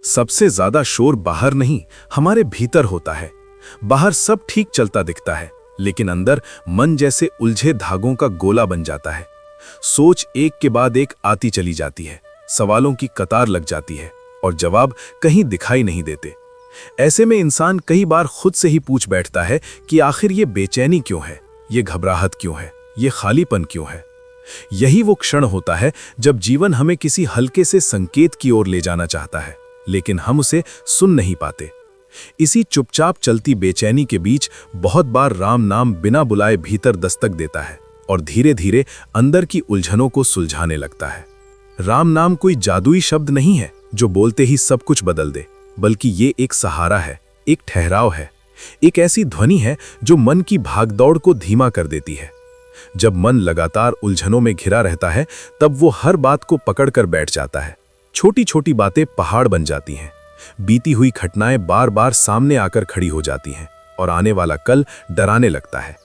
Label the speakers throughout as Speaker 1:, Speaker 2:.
Speaker 1: सबसे ज्यादा शोर बाहर नहीं, हमारे भीतर होता है। बाहर सब ठीक चलता दिखता है, लेकिन अंदर मन जैसे उलझे धागों का गोला बन जाता है। सोच एक के बाद एक आती चली जाती है, सवालों की कतार लग जाती है और जवाब कहीं दिखाई नहीं देते। ऐसे में इंसान कई बार खुद से ही पूछ बैठता है कि आखिर ये बेचैनी क्यों है, ये घबराहट क्यों है, ये खालीपन क्यों है। यही वो क्षण होता है जब जीवन हमें किसी हल्के से संकेत की ओर ले जाना चाहता है, लेकिन हम उसे सुन नहीं पाते। इसी चुपचाप चलती बेचैनी के बीच बहुत बार राम नाम बिना बुलाए भीतर दस्तक देता है और धीरे धीरे अंदर की उलझनों को सुलझाने लगता है। राम नाम कोई जादुई शब्द नहीं है जो बोलते ही सब कुछ बदल दे, बल्कि ये एक सहारा है, एक ठहराव है, एक ऐसी ध्वनि है जो मन की भागदौड़ को धीमा कर देती है। जब मन लगातार उलझनों में घिरा रहता है, तब वो हर बात को पकड़कर बैठ जाता है। छोटी छोटी बातें पहाड़ बन जाती हैं, बीती हुई घटनाएं बार बार सामने आकर खड़ी हो जाती हैं और आने वाला कल डराने लगता है।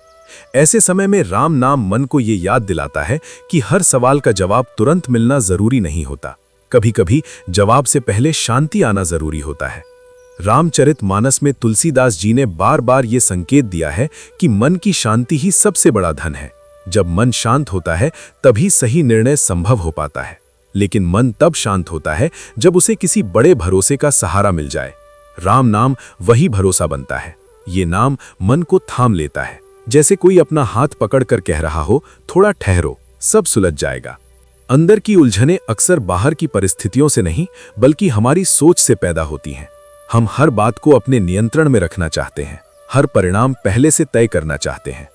Speaker 1: ऐसे समय में राम नाम मन को ये याद दिलाता है कि हर सवाल का जवाब तुरंत मिलना जरूरी नहीं होता। कभी कभी जवाब से पहले शांति आना जरूरी होता है। रामचरितमानस में तुलसीदास जी ने बार बार ये संकेत दिया है कि मन की शांति ही सबसे बड़ा धन है। जब मन शांत होता है तभी सही निर्णय संभव हो पाता है, लेकिन मन तब शांत होता है जब उसे किसी बड़े भरोसे का सहारा मिल जाए। राम नाम वही भरोसा बनता है। ये नाम मन को थाम लेता है, जैसे कोई अपना हाथ पकड़कर कह रहा हो, थोड़ा ठहरो, सब सुलझ जाएगा। अंदर की उलझनें अक्सर बाहर की परिस्थितियों से नहीं, बल्कि हमारी सोच से पैदा होती हैं। हम हर बात को अपने नियंत्रण में रखना चाहते हैं, हर परिणाम पहले से तय करना चाहते हैं,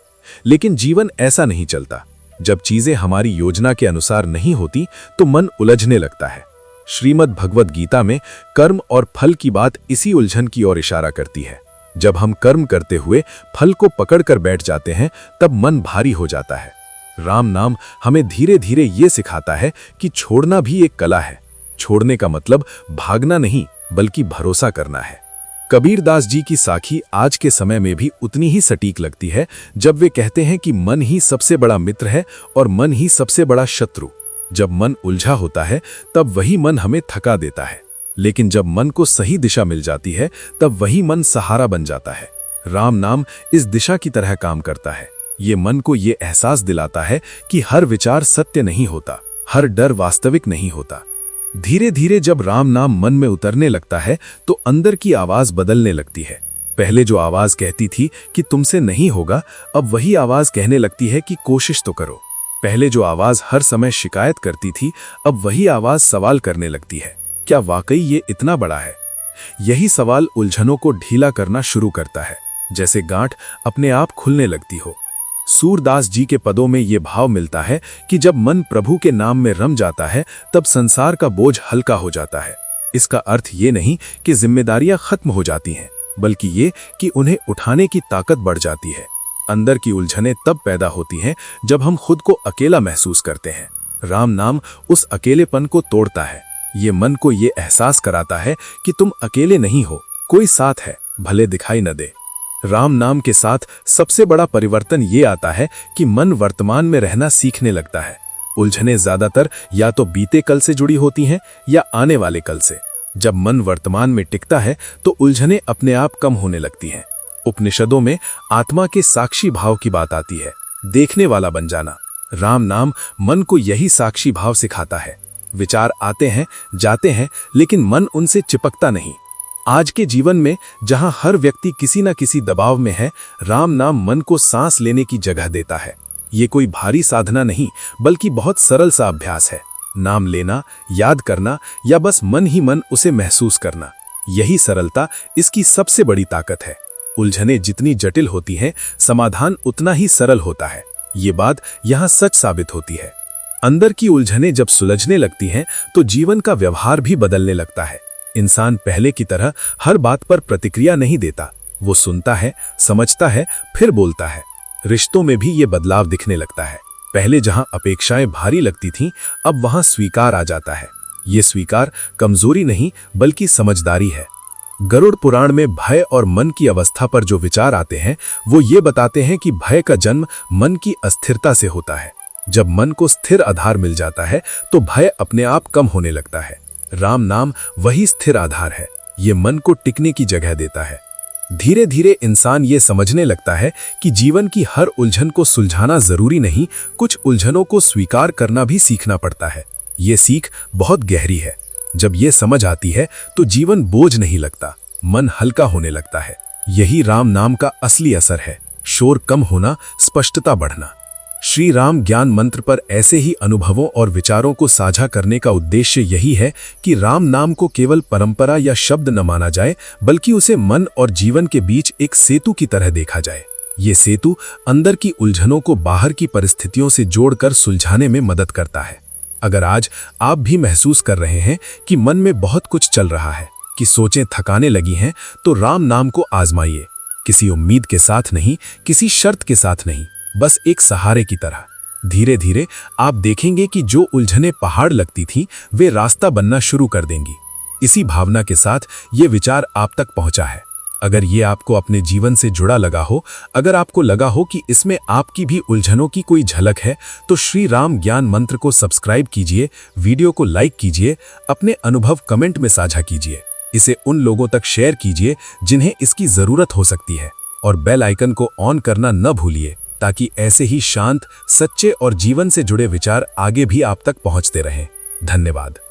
Speaker 1: लेकिन जीवन ऐसा नहीं चलता। जब चीजें हमारी योजना के अनुसार नहीं होती तो मन उलझने लगता है। श्रीमद् भगवद गीता में कर्म और फल की बात इसी उलझन की ओर इशारा करती है। जब हम कर्म करते हुए फल को पकड़कर बैठ जाते हैं, तब मन भारी हो जाता है। राम नाम हमें धीरे धीरे ये सिखाता है कि छोड़ना भी एक कला है। छोड़ने का मतलब भागना नहीं, बल्कि भरोसा करना है। कबीरदास जी की साखी आज के समय में भी उतनी ही सटीक लगती है, जब वे कहते हैं कि मन ही सबसे बड़ा मित्र है और मन ही सबसे बड़ा शत्रु। जब मन उलझा होता है तब वही मन हमें थका देता है, लेकिन जब मन को सही दिशा मिल जाती है तब वही मन सहारा बन जाता है। राम नाम इस दिशा की तरह काम करता है। ये मन को ये एहसास दिलाता है कि हर विचार सत्य नहीं होता, हर डर वास्तविक नहीं होता। धीरे धीरे जब राम नाम मन में उतरने लगता है तो अंदर की आवाज बदलने लगती है। पहले जो आवाज कहती थी कि तुमसे नहीं होगा, अब वही आवाज कहने लगती है कि कोशिश तो करो। पहले जो आवाज हर समय शिकायत करती थी, अब वही आवाज सवाल करने लगती है, क्या वाकई ये इतना बड़ा है? यही सवाल उलझनों को ढीला करना शुरू करता है, जैसे गांठ अपने आप खुलने लगती हो। सूरदास जी के पदों में ये भाव मिलता है कि जब मन प्रभु के नाम में रम जाता है तब संसार का बोझ हल्का हो जाता है। इसका अर्थ ये नहीं कि जिम्मेदारियां खत्म हो जाती हैं, बल्कि ये कि उन्हें उठाने की ताकत बढ़ जाती है। अंदर की उलझनें तब पैदा होती हैं जब हम खुद को अकेला महसूस करते हैं। राम नाम उस अकेलेपन को तोड़ता है। ये मन को ये एहसास कराता है कि तुम अकेले नहीं हो, कोई साथ है, भले दिखाई न दे। राम नाम के साथ सबसे बड़ा परिवर्तन ये आता है कि मन वर्तमान में रहना सीखने लगता है। उलझनें ज्यादातर या तो बीते कल से जुड़ी होती हैं या आने वाले कल से। जब मन वर्तमान में टिकता है तो उलझनें अपने आप कम होने लगती हैं। उपनिषदों में आत्मा के साक्षी भाव की बात आती है, देखने वाला बन जाना। राम नाम मन को यही साक्षी भाव सिखाता है। विचार आते हैं, जाते हैं, लेकिन मन उनसे चिपकता नहीं। आज के जीवन में जहां हर व्यक्ति किसी न किसी दबाव में है, राम नाम मन को सांस लेने की जगह देता है। ये कोई भारी साधना नहीं, बल्कि बहुत सरल सा अभ्यास है। नाम लेना, याद करना या बस मन ही मन उसे महसूस करना, यही सरलता इसकी सबसे बड़ी ताकत है। उलझनें जितनी जटिल होती हैं, समाधान उतना ही सरल होता है। ये बात यहाँ सच साबित होती है। अंदर की उलझनें जब सुलझने लगती हैं तो जीवन का व्यवहार भी बदलने लगता है। इंसान पहले की तरह हर बात पर प्रतिक्रिया नहीं देता, वो सुनता है, समझता है, फिर बोलता है। रिश्तों में भी ये बदलाव दिखने लगता है। पहले जहां अपेक्षाएं भारी लगती थीं, अब वहां स्वीकार आ जाता है। ये स्वीकार कमजोरी नहीं, बल्कि समझदारी है। गरुड़ पुराण में भय और मन की अवस्था पर जो विचार आते हैं, वो ये बताते हैं कि भय का जन्म मन की अस्थिरता से होता है। जब मन को स्थिर आधार मिल जाता है तो भय अपने आप कम होने लगता है। राम नाम वही स्थिर आधार है। ये मन को टिकने की जगह देता है। धीरे धीरे इंसान ये समझने लगता है कि जीवन की हर उलझन को सुलझाना जरूरी नहीं, कुछ उलझनों को स्वीकार करना भी सीखना पड़ता है। ये सीख बहुत गहरी है। जब ये समझ आती है तो जीवन बोझ नहीं लगता, मन हल्का होने लगता है। यही राम नाम का असली असर है। शोर कम होना, स्पष्टता बढ़ना। श्री राम ज्ञान मंत्र पर ऐसे ही अनुभवों और विचारों को साझा करने का उद्देश्य यही है कि राम नाम को केवल परंपरा या शब्द न माना जाए, बल्कि उसे मन और जीवन के बीच एक सेतु की तरह देखा जाए। ये सेतु अंदर की उलझनों को बाहर की परिस्थितियों से जोड़कर सुलझाने में मदद करता है। अगर आज आप भी महसूस कर रहे हैं कि मन में बहुत कुछ चल रहा है, कि सोचें थकाने लगी हैं, तो राम नाम को आजमाइए। किसी उम्मीद के साथ नहीं, किसी शर्त के साथ नहीं, बस एक सहारे की तरह। धीरे धीरे आप देखेंगे कि जो उलझनें पहाड़ लगती थीं, वे रास्ता बनना शुरू कर देंगी। इसी भावना के साथ ये विचार आप तक पहुंचा है। अगर ये आपको अपने जीवन से जुड़ा लगा हो, अगर आपको लगा हो कि इसमें आपकी भी उलझनों की कोई झलक है, तो श्री राम ज्ञान मंत्र को सब्सक्राइब कीजिए, वीडियो को लाइक कीजिए, अपने अनुभव कमेंट में साझा कीजिए। इसे उन लोगों तक शेयर कीजिए जिन्हें इसकी जरूरत हो सकती है, और बेल आइकन को ऑन करना न भूलिए, ताकि ऐसे ही शांत, सच्चे और जीवन से जुड़े विचार आगे भी आप तक पहुंचते रहें। धन्यवाद।